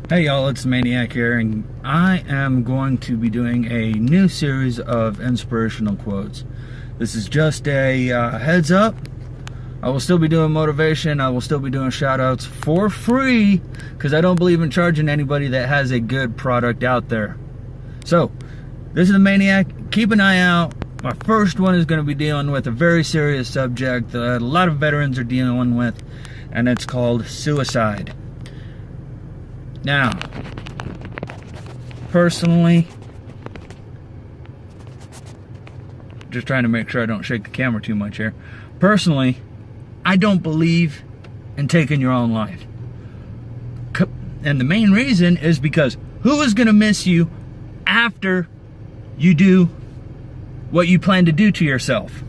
Hey y'all, it's Maniac here, and I am going to be doing a new series of inspirational quotes. This is just a heads up. I will still be doing motivation. I will still be doing shout outs for free because I don't believe in charging anybody that has a good product out there. So, this is the Maniac. Keep an eye out. My first one is going to be dealing with a very serious subject that a lot of veterans are dealing with, and it's called suicide. Now, personally, just trying to make sure I don't shake the camera too much here. Personally, I don't believe in taking your own life. And the main reason is because who is going to miss you after you do what you plan to do to yourself?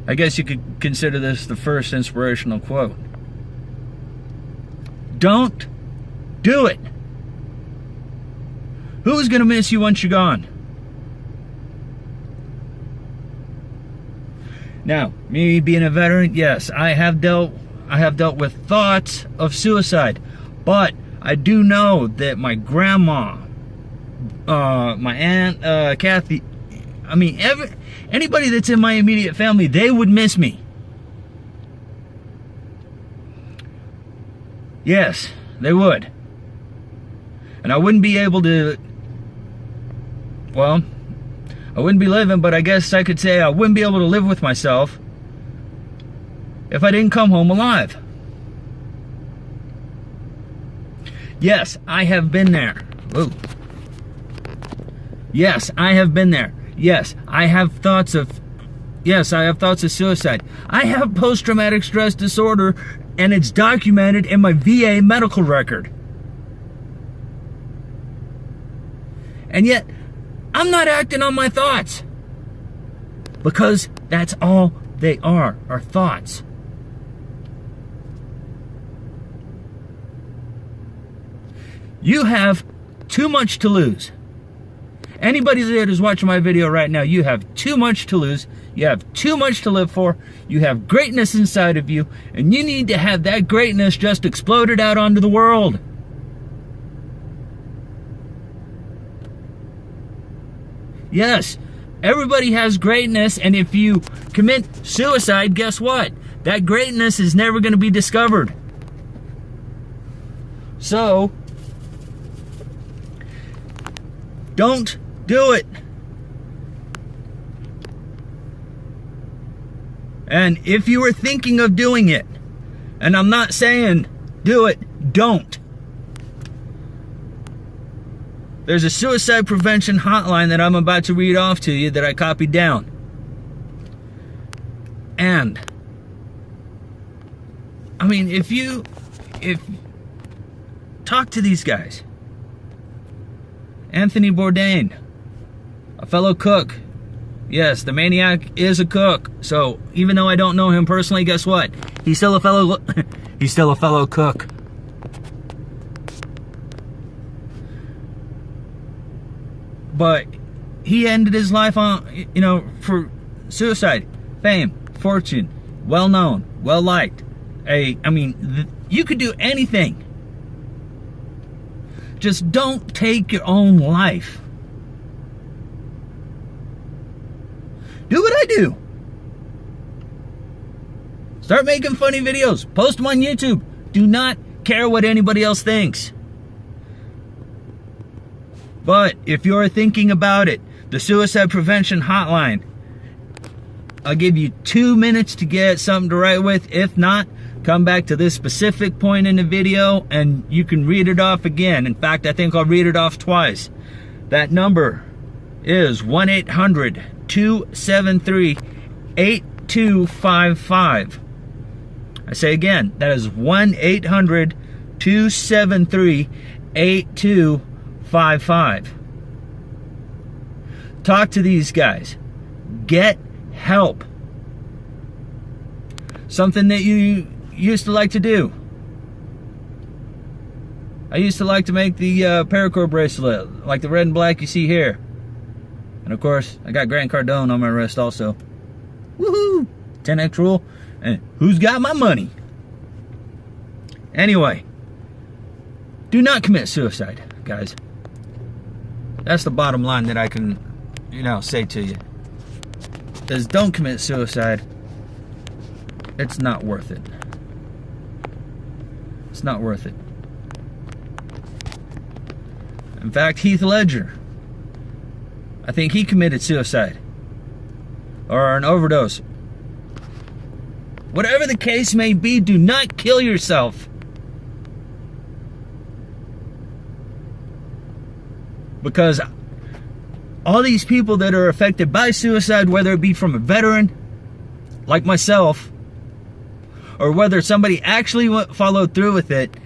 I guess you could consider this the first inspirational quote. Don't do it. Who's going to miss you once you're gone? Now, me being a veteran, yes, I have dealt with thoughts of suicide, but I do know that my grandma, my aunt Kathy, anybody that's in my immediate family, they would miss me. Yes, they would. And I wouldn't be able to, well, I wouldn't be living, but I guess I could say I wouldn't be able to live with myself if I didn't come home alive. Yes, I have been there. Whoa. Yes, I have been there. Yes, I have thoughts of suicide. I have post-traumatic stress disorder, and it's documented in my VA medical record. And yet, I'm not acting on my thoughts. Because that's all they are thoughts. You have too much to lose. Anybody that is watching my video right now, you have too much to lose. You have too much to live for. You have greatness inside of you, and you need to have that greatness just exploded out onto the world. Yes, everybody has greatness, and if you commit suicide, guess what? That greatness is never going to be discovered. So, don't do it. And if you were thinking of doing it, and I'm not saying do it, don't. There's a Suicide Prevention Hotline that I'm about to read off to you that I copied down. And, I mean, if talk to these guys. Anthony Bourdain, a fellow cook. Yes, the Maniac is a cook. So even though I don't know him personally, guess what? He's still a fellow cook. But he ended his life on, for suicide, fame, fortune, well known, well liked. You could do anything. Just don't take your own life. Do what I do. Start making funny videos. Post them on YouTube. Do not care what anybody else thinks. But if you're thinking about it, the Suicide Prevention Hotline, I'll give you 2 minutes to get something to write with. If not, come back to this specific point in the video and you can read it off again. In fact, I think I'll read it off twice. That number is 1-800-273-8255. I say again, that is 1-800-273-8255. Talk to these guys. Get help. Something that you used to like to do. I used to like to make the paracord bracelet, like the red and black you see here. And of course, I got Grant Cardone on my wrist also. Woohoo! 10X rule. And who's got my money? Anyway, do not commit suicide, guys. That's the bottom line that I can, say to you. Is don't commit suicide. It's not worth it. It's not worth it. In fact, Heath Ledger, I think he committed suicide. Or an overdose. Whatever the case may be, do not kill yourself. Because all these people that are affected by suicide, whether it be from a veteran like myself, or whether somebody actually followed through with it,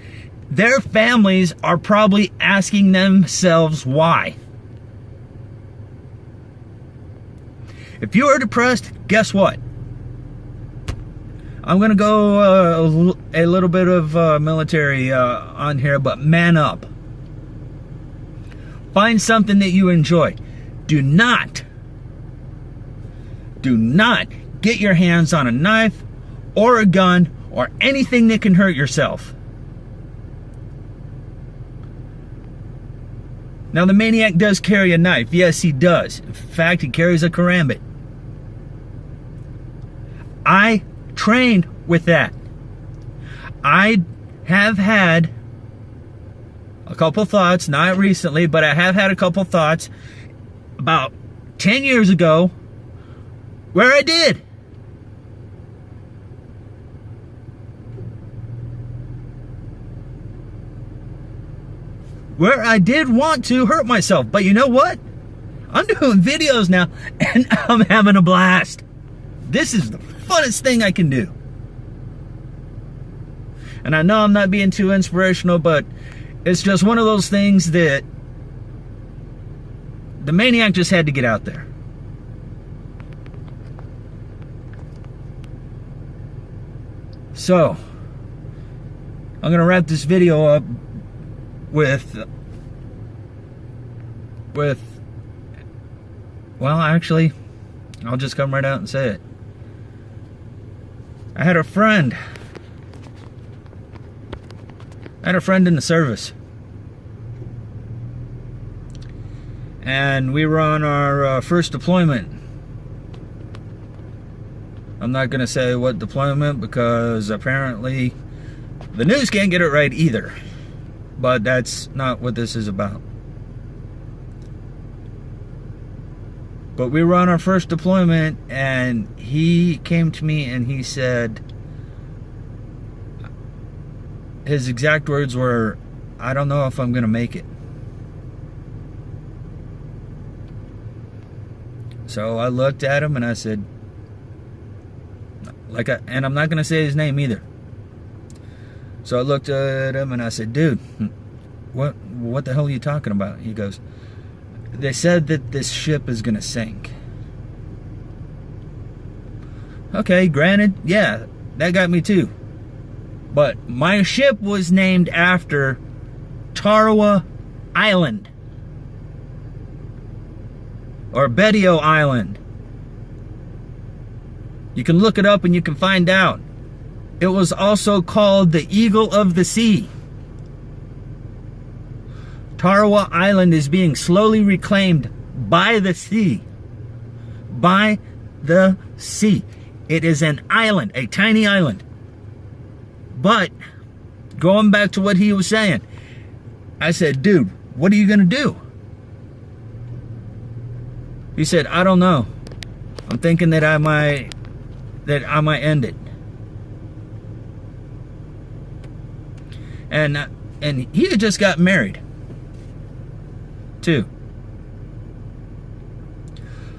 their families are probably asking themselves why. If you are depressed, guess what? I'm going to go a little bit of military on here, but man up. Find something that you enjoy. Do not get your hands on a knife or a gun or anything that can hurt yourself. Now, the Maniac does carry a knife. Yes, he does. In fact, he carries a karambit. I trained with that. I have had a couple thoughts, not recently, but I have had a couple thoughts about 10 years ago where I did. Where I did want to hurt myself. But you know what? I'm doing videos now and I'm having a blast. This is the funnest thing I can do. And I know I'm not being too inspirational, but it's just one of those things that the Maniac just had to get out there. So, I'm going to wrap this video up with well, actually, I'll just come right out and say it. I had a friend in the service, and we were on our first deployment. I'm not gonna say what deployment because apparently the news can't get it right either, but that's not what this is about. But we were on our first deployment, and he came to me and he said, his exact words were, "I don't know if I'm gonna make it." So I looked at him and I said, and I'm not gonna say his name either. So I looked at him and I said, "Dude, what the hell are you talking about?" He goes, "They said that this ship is gonna sink." Okay, granted, yeah, that got me too. But my ship was named after Tarawa Island. Or Bedio Island. You can look it up and you can find out. It was also called the Eagle of the Sea. Tarawa Island is being slowly reclaimed by the sea. By the sea. It is an island, a tiny island. But, going back to what he was saying, I said, "Dude, what are you going to do?" He said, "I don't know. I'm thinking that I might end it." And he had just got married, too.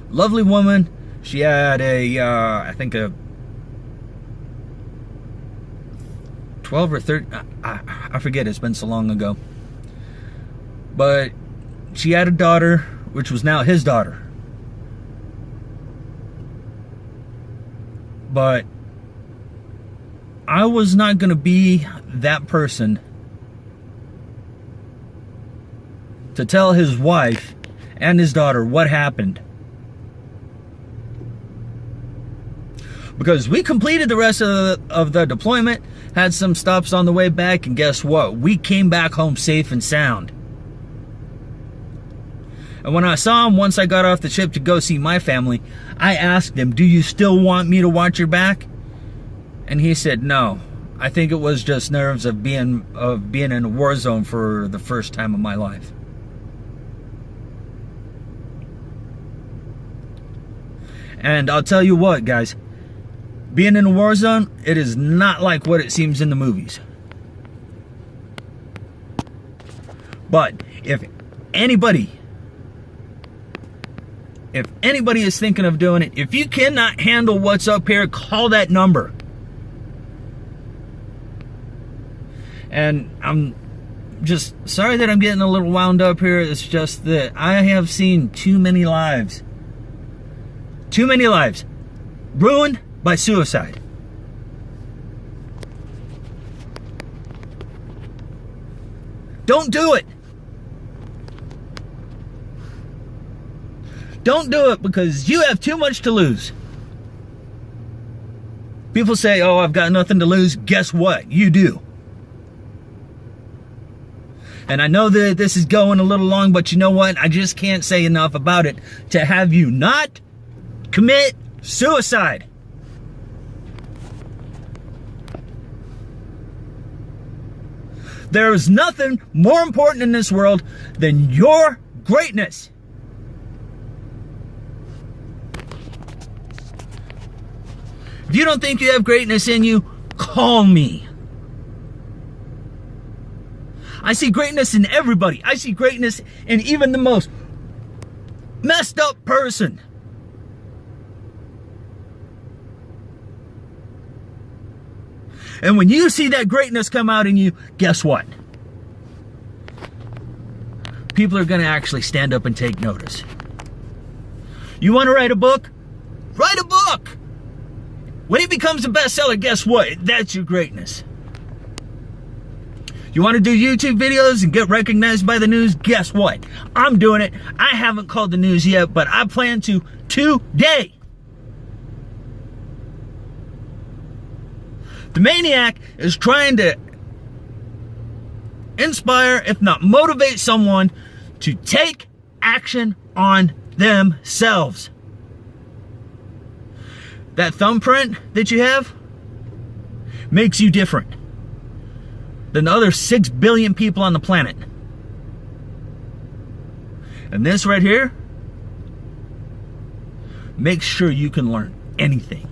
Lovely woman. She had I think a 12 or 13, I forget, it's been so long ago. But she had a daughter, which was now his daughter. But I was not going to be that person to tell his wife and his daughter what happened. Because we completed the rest of the deployment, had some stops on the way back, and guess what? We came back home safe and sound. And when I saw him, once I got off the ship to go see my family, I asked him, do you still want me to watch your back? And he said, no. I think it was just nerves of being in a war zone for the first time of my life. And I'll tell you what, guys. Being in a war zone, it is not like what it seems in the movies. But if anybody is thinking of doing it, if you cannot handle what's up here, call that number. And I'm just sorry that I'm getting a little wound up here. It's just that I have seen too many lives ruined by suicide. Don't do it. Don't do it, because you have too much to lose. People say, oh, I've got nothing to lose. Guess what? You do. And I know that this is going a little long, but you know what? I just can't say enough about it to have you not commit suicide. There is nothing more important in this world than your greatness. If you don't think you have greatness in you, call me. I see greatness in everybody. I see greatness in even the most messed up person. And when you see that greatness come out in you, guess what? People are going to actually stand up and take notice. You want to write a book? Write a book! When it becomes a bestseller, guess what? That's your greatness. You want to do YouTube videos and get recognized by the news? Guess what? I'm doing it. I haven't called the news yet, but I plan to today. The Maniac is trying to inspire, if not motivate, someone to take action on themselves. That thumbprint that you have makes you different than the other 6 billion people on the planet. And this right here makes sure you can learn anything.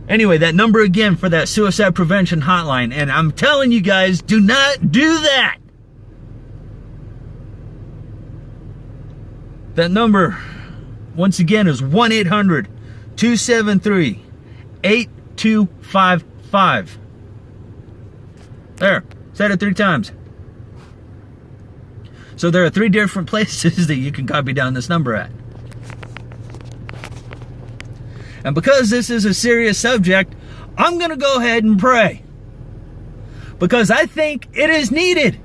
Anyway, that number again for that Suicide Prevention Hotline. And I'm telling you guys, do not do that. That number, once again, is 1-800-273-8255. There, said it 3 times. So there are 3 different places that you can copy down this number at. And because this is a serious subject, I'm going to go ahead and pray. Because I think it is needed.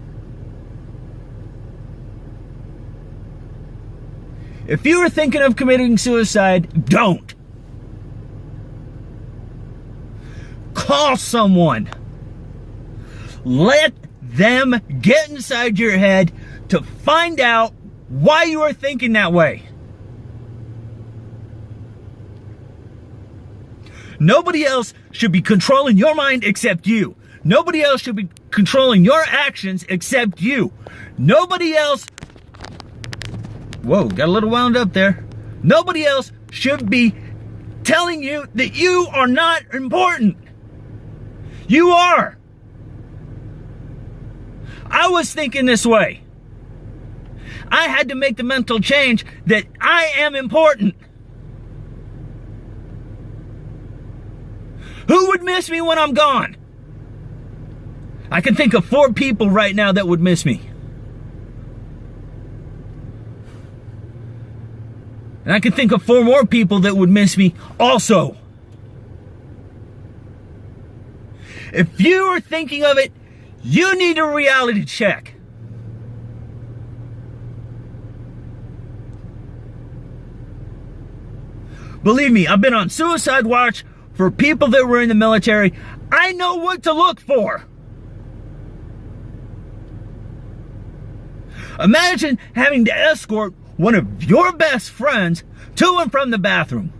If you are thinking of committing suicide, don't. Call someone. Let them get inside your head to find out why you are thinking that way. Nobody else should be controlling your mind except you. Nobody else should be controlling your actions except you. Nobody else... Whoa, got a little wound up there. Nobody else should be telling you that you are not important. You are. I was thinking this way. I had to make the mental change that I am important. Who would miss me when I'm gone? I can think of 4 people right now that would miss me. And I can think of 4 more people that would miss me also. If you are thinking of it, you need a reality check. Believe me, I've been on suicide watch for people that were in the military. I know what to look for. Imagine having to escort one of your best friends to and from the bathroom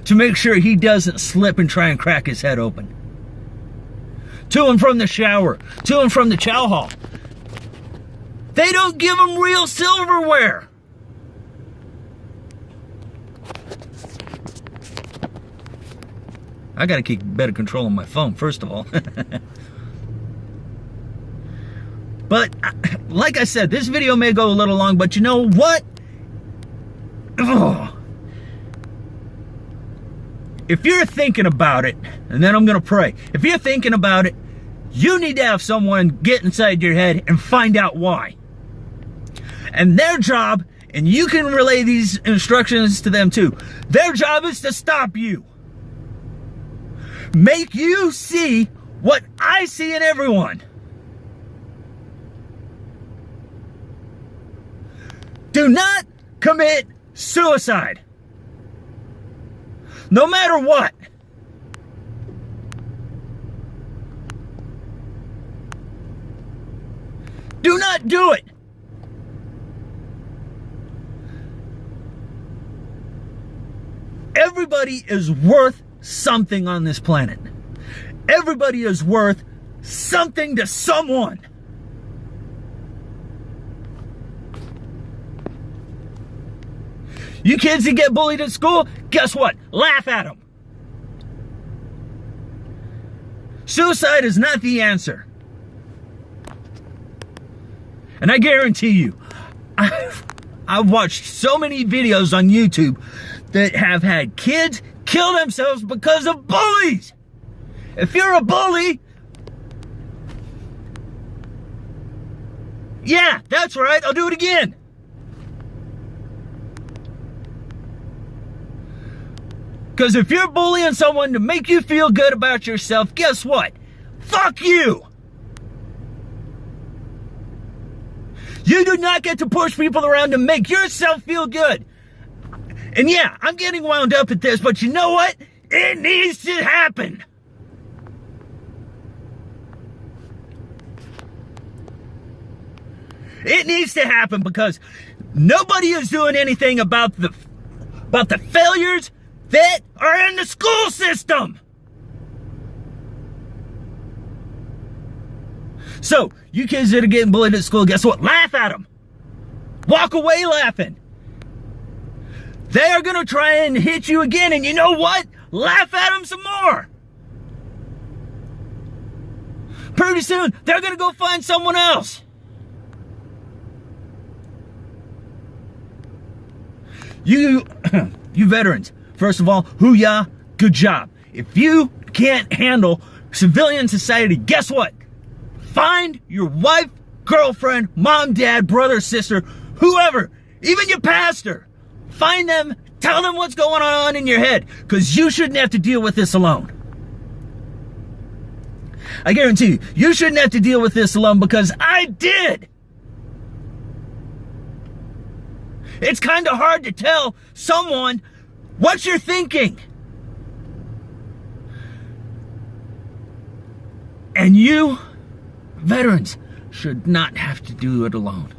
to make sure he doesn't slip and try and crack his head open. To and from the shower, to and from the chow hall. They don't give them real silverware. I gotta keep better control on my phone, first of all. But, like I said, this video may go a little long, but you know what? Ugh. If you're thinking about it, and then I'm gonna pray. If you're thinking about it, you need to have someone get inside your head and find out why. And their job, and you can relay these instructions to them too, their job is to stop you. Make you see what I see in everyone. Do not commit suicide. No matter what. Do not do it. Everybody is worth something on this planet. Everybody is worth something to someone. You kids that get bullied at school, guess what? Laugh at them. Suicide is not the answer. And I guarantee you, I've watched so many videos on YouTube that have had kids kill themselves because of bullies. If you're a bully, yeah, that's right, I'll do it again. Because if you're bullying someone to make you feel good about yourself, guess what? Fuck you! You do not get to push people around to make yourself feel good. And yeah, I'm getting wound up at this, but you know what? It needs to happen. It needs to happen because nobody is doing anything about the failures that are in the school system. So, you kids that are getting bullied at school, guess what? Laugh at them. Walk away laughing. They are going to try and hit you again, and you know what? Laugh at them some more. Pretty soon, they're going to go find someone else. You veterans, first of all, hoo-yah, good job. If you can't handle civilian society, guess what? Find your wife, girlfriend, mom, dad, brother, sister, whoever, even your pastor. Find them, tell them what's going on in your head, because you shouldn't have to deal with this alone. I guarantee you, you shouldn't have to deal with this alone because I did. It's kind of hard to tell someone what you're thinking. And you, veterans, should not have to do it alone.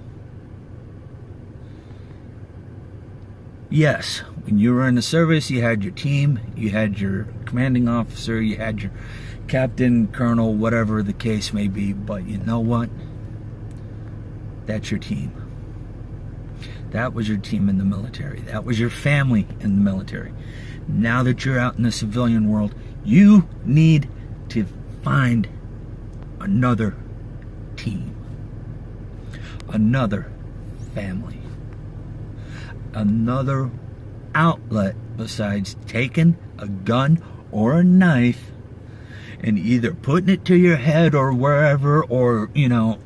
Yes, when you were in the service, you had your team, you had your commanding officer, you had your captain, colonel, whatever the case may be, but you know what? That's your team. That was your team in the military. That was your family in the military. Now that you're out in the civilian world, you need to find another team, another family, another outlet besides taking a gun or a knife and either putting it to your head or wherever, or, you know,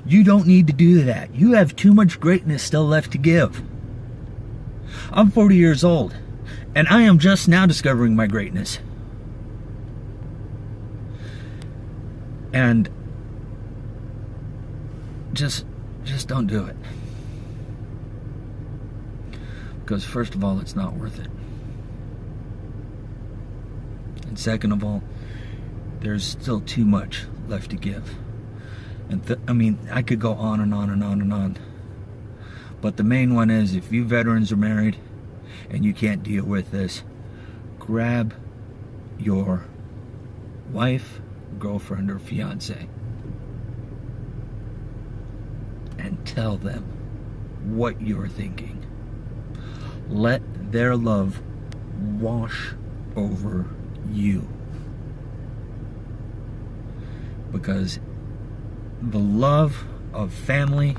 you don't need to do that. You have too much greatness still left to give. I'm 40 years old, and I am just now discovering my greatness. And just don't do it. Because first of all, it's not worth it. And second of all, there's still too much left to give. And I mean, I could go on and on and on and on. But the main one is, if you veterans are married and you can't deal with this, grab your wife, girlfriend, or fiance and tell them what you're thinking. Let their love wash over you. Because the love of family,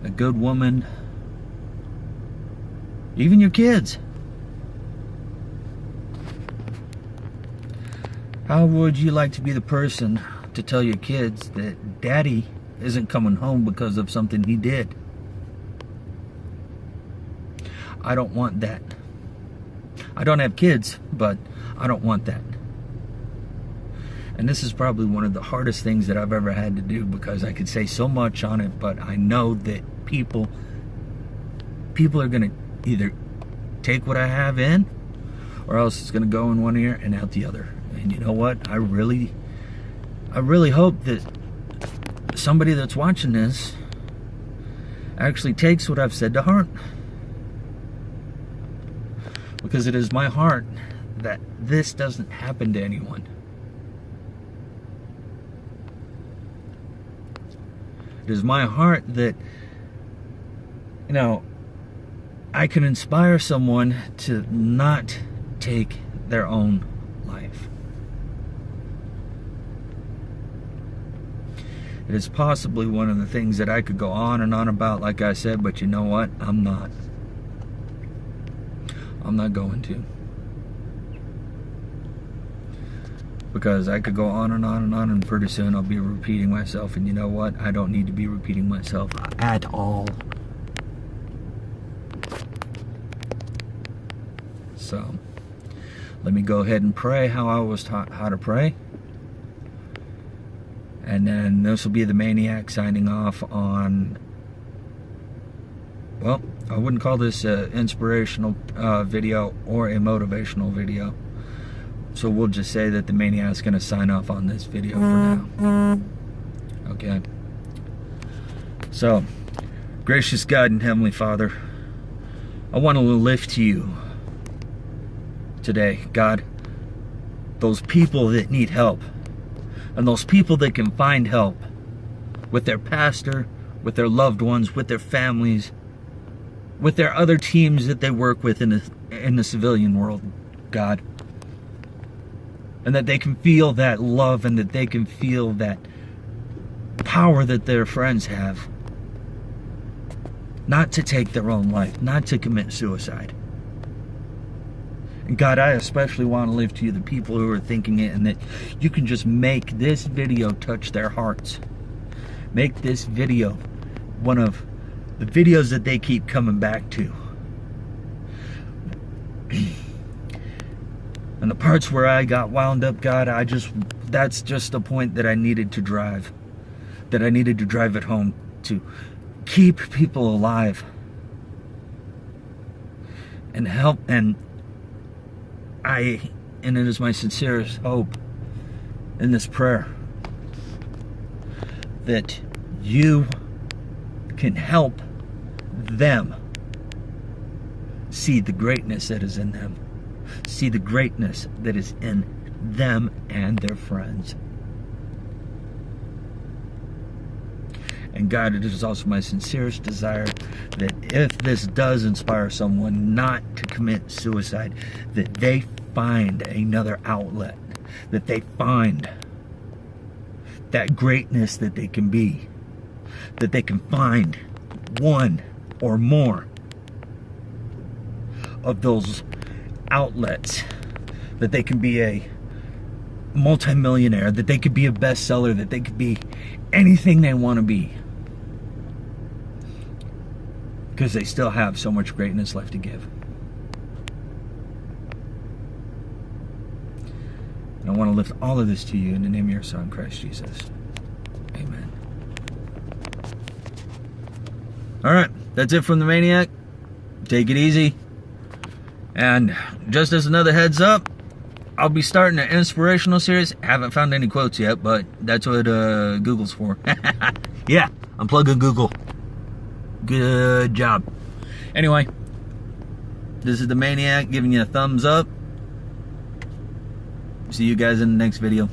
a good woman, even your kids. How would you like to be the person to tell your kids that daddy isn't coming home because of something he did? I don't want that. I don't have kids, but I don't want that. And this is probably one of the hardest things that I've ever had to do, because I could say so much on it, but I know that people are going to either take what I have in, or else it's going to go in one ear and out the other. And you know what? I really hope that somebody that's watching this actually takes what I've said to heart. Because it is my heart that this doesn't happen to anyone. It is my heart that, you know, I can inspire someone to not take their own life. It is possibly one of the things that I could go on and on about, like I said, but you know what? I'm not. I'm not going to. Because I could go on and on and on, and pretty soon I'll be repeating myself. And you know what? I don't need to be repeating myself at all. So, let me go ahead and pray how I was taught how to pray. And then this will be the Maniac signing off on, well, I wouldn't call this an inspirational video or a motivational video. So we'll just say that the Maniac's going to sign off on this video for now. Okay. So, gracious God and Heavenly Father, I want to lift to you today, God, those people that need help, and those people that can find help with their pastor, with their loved ones, with their families, with their other teams that they work with in the civilian world, God. And that they can feel that love, and that they can feel that power that their friends have. Not to take their own life, not to commit suicide. And God, I especially want to lift to you the people who are thinking it, and that you can just make this video touch their hearts. Make this video one of the videos that they keep coming back to. And the parts where I got wound up, God, that's just the point that I needed to drive. That I needed to drive it home, to keep people alive. And help, and it is my sincerest hope in this prayer that you can help them see the greatness that is in them. See the greatness that is in them and their friends. And God, it is also my sincerest desire that if this does inspire someone not to commit suicide, that they find another outlet, that they find that greatness that they can be, that they can find one or more of those outlets, that they can be a multimillionaire, that they could be a bestseller, that they could be anything they want to be, because they still have so much greatness left to give. And I want to lift all of this to you in the name of your Son, Christ Jesus. Amen. Alright, that's it from the Maniac. Take it easy. And just as another heads up, I'll be starting an inspirational series. Haven't found any quotes yet, but that's what Google's for. Yeah, I'm plugging Google. Good job. Anyway, this is the Maniac giving you a thumbs up. See you guys in the next video.